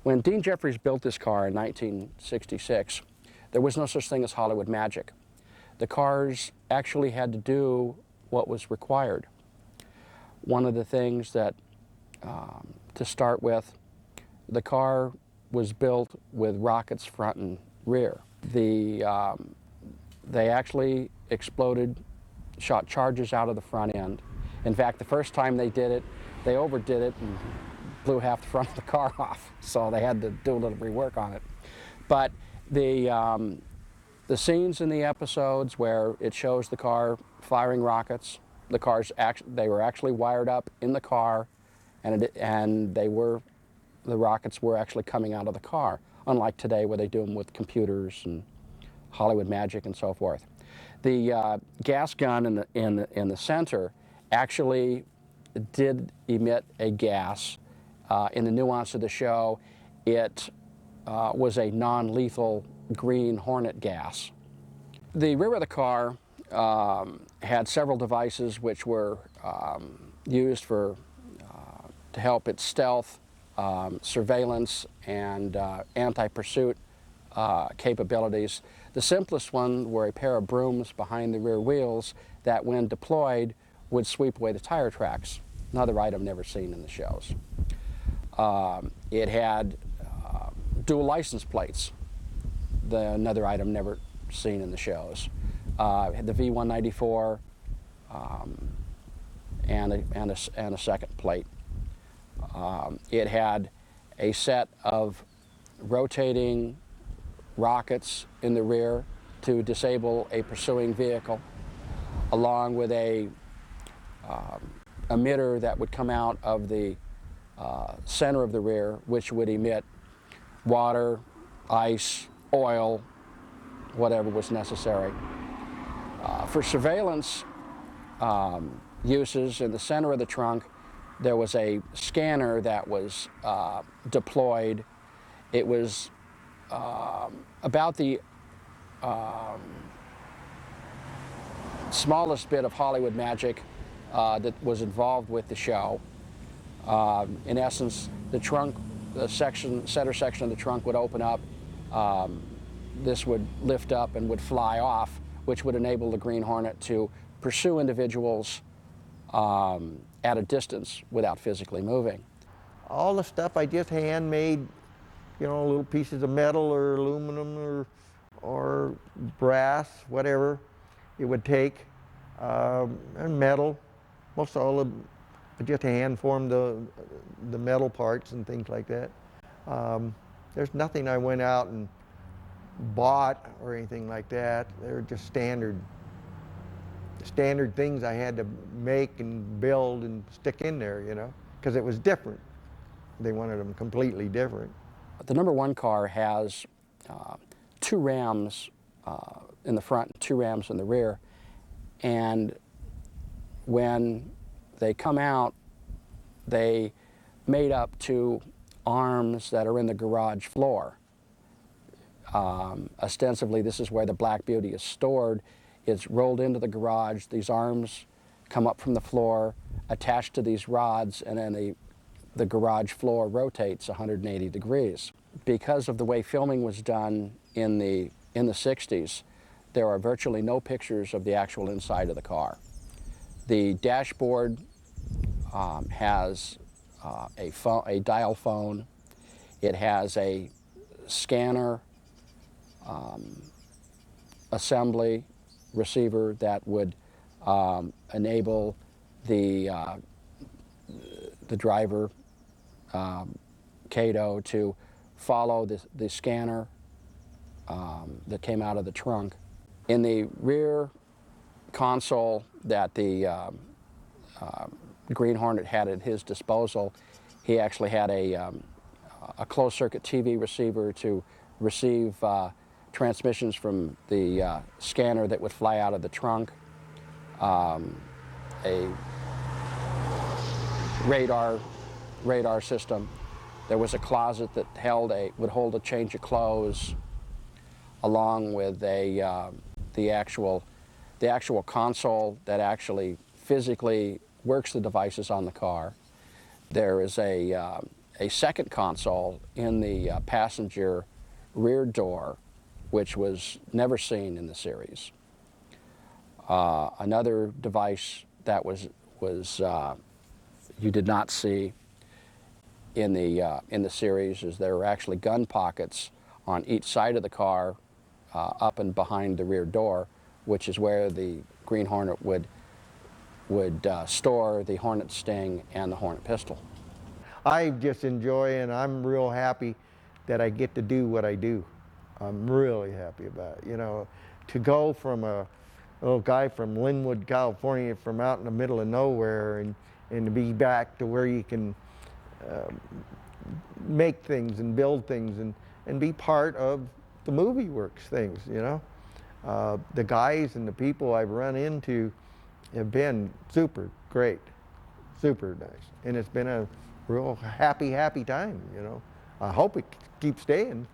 When Dean Jeffries built this car in 1966, there was no such thing as Hollywood magic. The cars actually had to do what was required. One of the things that, to start with, the car was built with rockets front and rear. They actually exploded, shot charges out of the front end. In fact, the first time they did it, they overdid it and blew half the front of the car off, so they had to do a little rework on it. But the scenes in the episodes where it shows the car firing rockets, they were actually wired up in the car, and the rockets were actually coming out of the car, unlike today where they do them with computers and Hollywood magic and so forth. The gas gun in the center actually did emit a gas. In the nuance of the show, it was a non-lethal green Hornet gas. The rear of the car had several devices which were used to help its stealth, surveillance, and anti-pursuit capabilities. The simplest one were a pair of brooms behind the rear wheels that, when deployed, would sweep away the tire tracks. Another item never seen in the shows. It had dual license plates, another item never seen in the shows. It had the V194 and a second plate. It had a set of rotating rockets in the rear to disable a pursuing vehicle, along with a emitter that would come out of the center of the rear, which would emit water, ice, oil, whatever was necessary. For surveillance uses, in the center of the trunk, there was a scanner that was deployed. It was about the smallest bit of Hollywood magic that was involved with the show. In essence, the center section of the trunk would open up. This would lift up and would fly off, which would enable the Green Hornet to pursue individuals at a distance without physically moving. All the stuff I just handmade, you know, little pieces of metal or aluminum or brass, whatever it would take, and metal. Most all of I just hand formed the metal parts and things like that. There's nothing I went out and bought or anything like that. They're just standard things I had to make and build and stick in there, you know, because it was different. They wanted them completely different. The number one car has two rams in the front, two rams in the rear, and when they come out, they made up two arms that are in the garage floor. Ostensibly, this is where the Black Beauty is stored. It's rolled into the garage. These arms come up from the floor, attached to these rods, and then the garage floor rotates 180 degrees. Because of the way filming was done in the 60s, there are virtually no pictures of the actual inside of the car. The dashboard has a dial phone. It has a scanner, assembly, receiver that would enable the driver, Cato, to follow the scanner that came out of the trunk. In the rear console that the Green Hornet had at his disposal, he actually had a closed-circuit TV receiver to receive transmissions from the scanner that would fly out of the trunk, a radar system. There was a closet that would hold a change of clothes, along with the actual console that actually physically works the devices on the car. There is a a second console in the passenger rear door, which was never seen in the series. Another device that was you did not see in the series is there were actually gun pockets on each side of the car, up and behind the rear door, which is where the Green Hornet would store the Hornet Sting and the Hornet pistol. I just enjoy, and I'm real happy that I get to do what I do. I'm really happy about it. You know, to go from a little guy from Linwood, California, from out in the middle of nowhere, and to be back to where you can make things and build things and be part of the movie works things, you know. The guys and the people I've run into have been super great, super nice. And it's been a real happy time, you know. I hope it keeps staying.